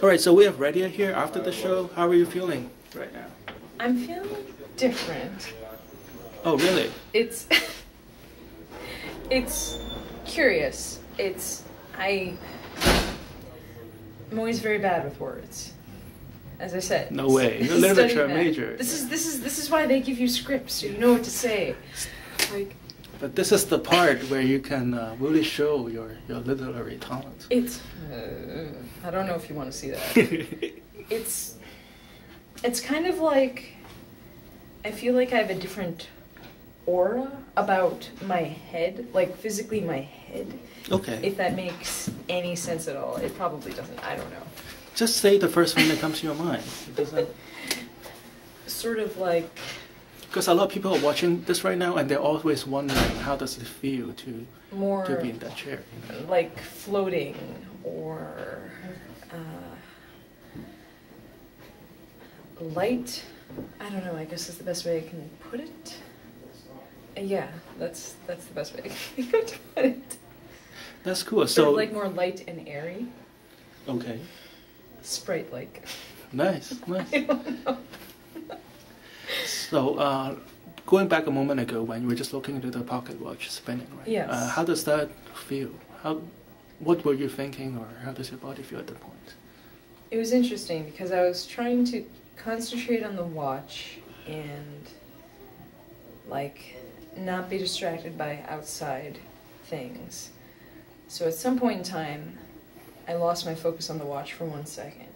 All right, so we have Radiya here after the show. How are you feeling right now? I'm feeling different. Oh, really? It's it's curious. I'm always very bad with words. As I said. No way. You're a literature major. This is why they give you scripts, so you know what to say. Like, but this is the part where you can really show your literary talent. It's I don't know if you want to see that. It's kind of like, I feel like I have a different aura about my head, like physically my head. Okay. If that makes any sense at all. It probably doesn't. I don't know. Just say the first thing that comes to your mind. It doesn't. Sort of like. Because a lot of people are watching this right now, and they're always wondering how does it feel to be in that chair. You know? Like floating or light. I don't know. I guess is the best way I can put it. Yeah, that's the best way I can put it. That's cool. Sort of like more light and airy. Okay. Sprite-like. Nice, nice. I don't know. So, going back a moment ago when you were just looking into the pocket watch spinning, right? Yes. How does that feel? What were you thinking, or how does your body feel at that point? It was interesting because I was trying to concentrate on the watch and, like, not be distracted by outside things. So at some point in time, I lost my focus on the watch for 1 second.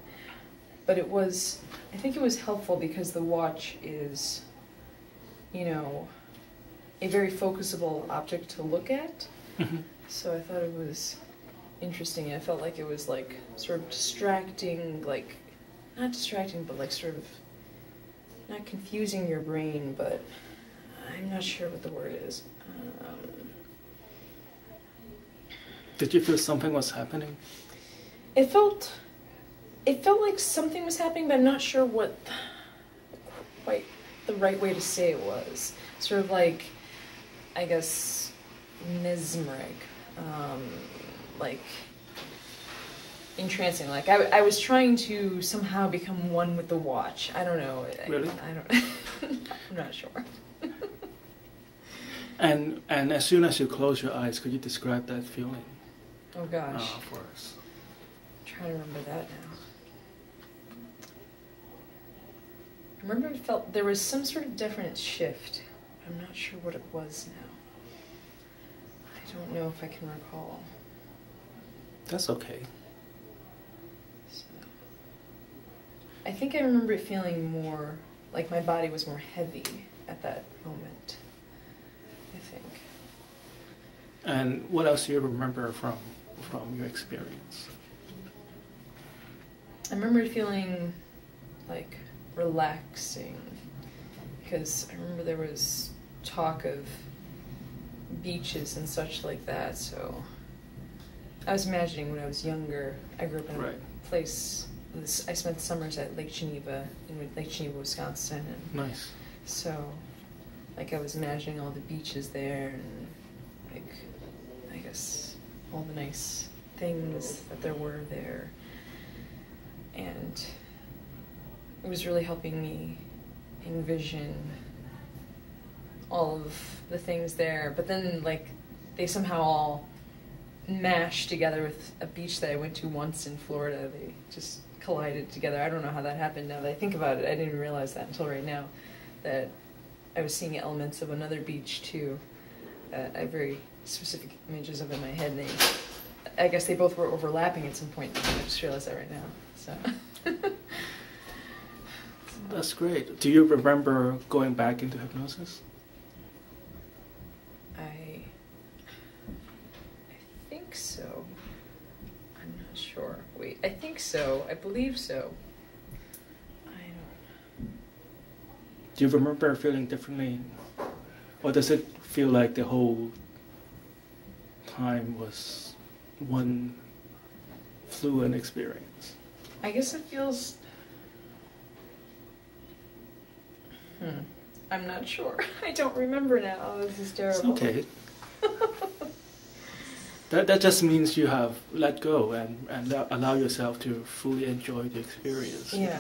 But I think it was helpful because the watch is, you know, a very focusable object to look at. Mm-hmm. So I thought it was interesting. I felt like it was like sort of distracting, like, not distracting, but like sort of not confusing your brain, but I'm not sure what the word is. Did you feel something was happening? It felt like something was happening, but I'm not sure what quite the right way to say it was. Sort of like, I guess, mesmeric, like entrancing. Like I was trying to somehow become one with the watch. I don't know. Really? I don't. I'm not sure. And as soon as you close your eyes, could you describe that feeling? Oh gosh. For us. I'm trying to remember that now. I remember it felt there was some sort of definite shift. I'm not sure what it was now. I don't know if I can recall. That's okay. So, I think I remember it feeling more like my body was more heavy at that moment, I think. And what else do you remember from your experience? I remember feeling like relaxing because I remember there was talk of beaches and such like that, so I was imagining when I was younger, I grew up in a place, I spent summers at Lake Geneva, in Lake Geneva, Wisconsin. And nice. So, like, I was imagining all the beaches there and, like, I guess all the nice things that there were there. And it was really helping me envision all of the things there. But then, like, they somehow all mashed together with a beach that I went to once in Florida. They just collided together. I don't know how that happened now that I think about it. I didn't realize that until right now, that I was seeing elements of another beach too. I have very specific images of in my head. I guess they both were overlapping at some point. I just realized that right now. So. That's great. Do you remember going back into hypnosis? I think so. I'm not sure. Wait, I think so. I believe so. I don't. Do you remember feeling differently? Or does it feel like the whole time was one fluent experience? I guess it feels... I'm not sure. I don't remember now. Oh, this is terrible. It's okay. That just means you have let go and allow yourself to fully enjoy the experience. Yeah.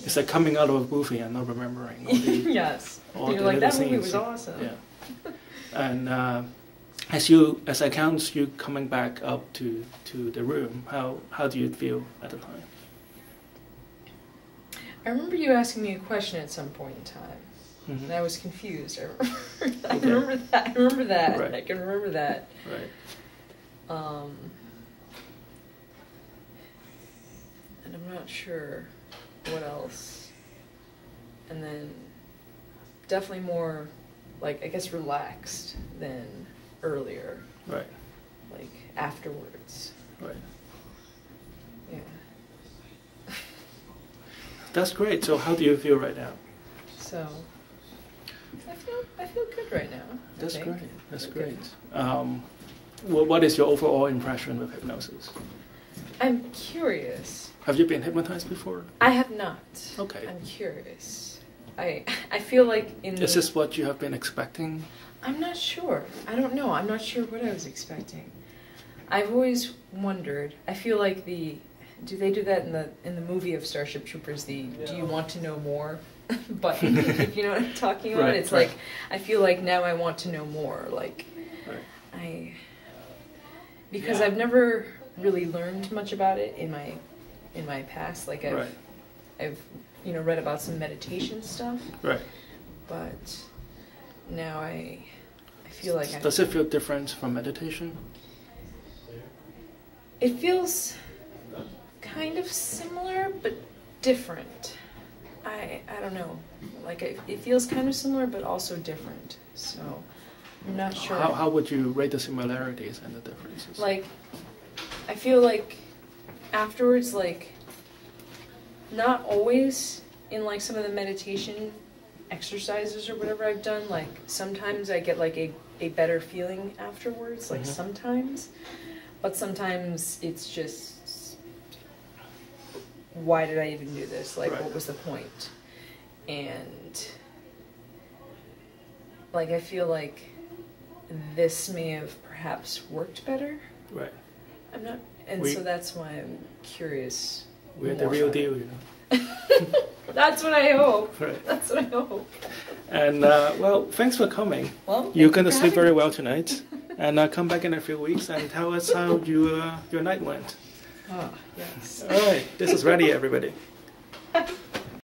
It's like coming out of a movie and not remembering all the, yes. all You're the like, little that movie scenes. was awesome. Yeah. And as I count you coming back up to the room, how do you feel at the time? I remember you asking me a question at some point in time. Mm-hmm. And I was confused. I remember that. I remember that. Right. I can remember that. Right. And I'm not sure what else. And then definitely more, like, I guess relaxed than earlier. Right. Like, afterwards. Right. Yeah. That's great. So how do you feel right now? So, I feel good right now. That's great. That's great. What is your overall impression of hypnosis? I'm curious. Have you been hypnotized before? I have not. Okay. I'm curious. I feel like Is this what you have been expecting? I'm not sure. I don't know. I'm not sure what I was expecting. I've always wondered. I feel like do they do that in the movie of Starship Troopers? Do you want to know more button? If you know what I'm talking about? Right, it's right. like I feel like now I want to know more. Like Right. because I've never really learned much about it in my past. Like I've read about some meditation stuff. Right. But now I feel like Does it feel different from meditation? It feels kind of similar, but different. I don't know. Like it feels kind of similar, but also different. So I'm not sure. How would you rate the similarities and the differences? Like, I feel like afterwards, like, not always in like some of the meditation exercises or whatever I've done, like sometimes I get like a better feeling afterwards, like sometimes, but sometimes it's just, why did I even do this? Like, what was the point? And like I feel like this may have perhaps worked better. Right. I'm not, and so that's why I'm curious. We're the real deal, you know. That's what I hope. Right. That's what I hope. And well, thanks for coming. Well, you're going to sleep very well tonight, and come back in a few weeks and tell us how your night went. Oh, yes. All right. This is Radiya, everybody.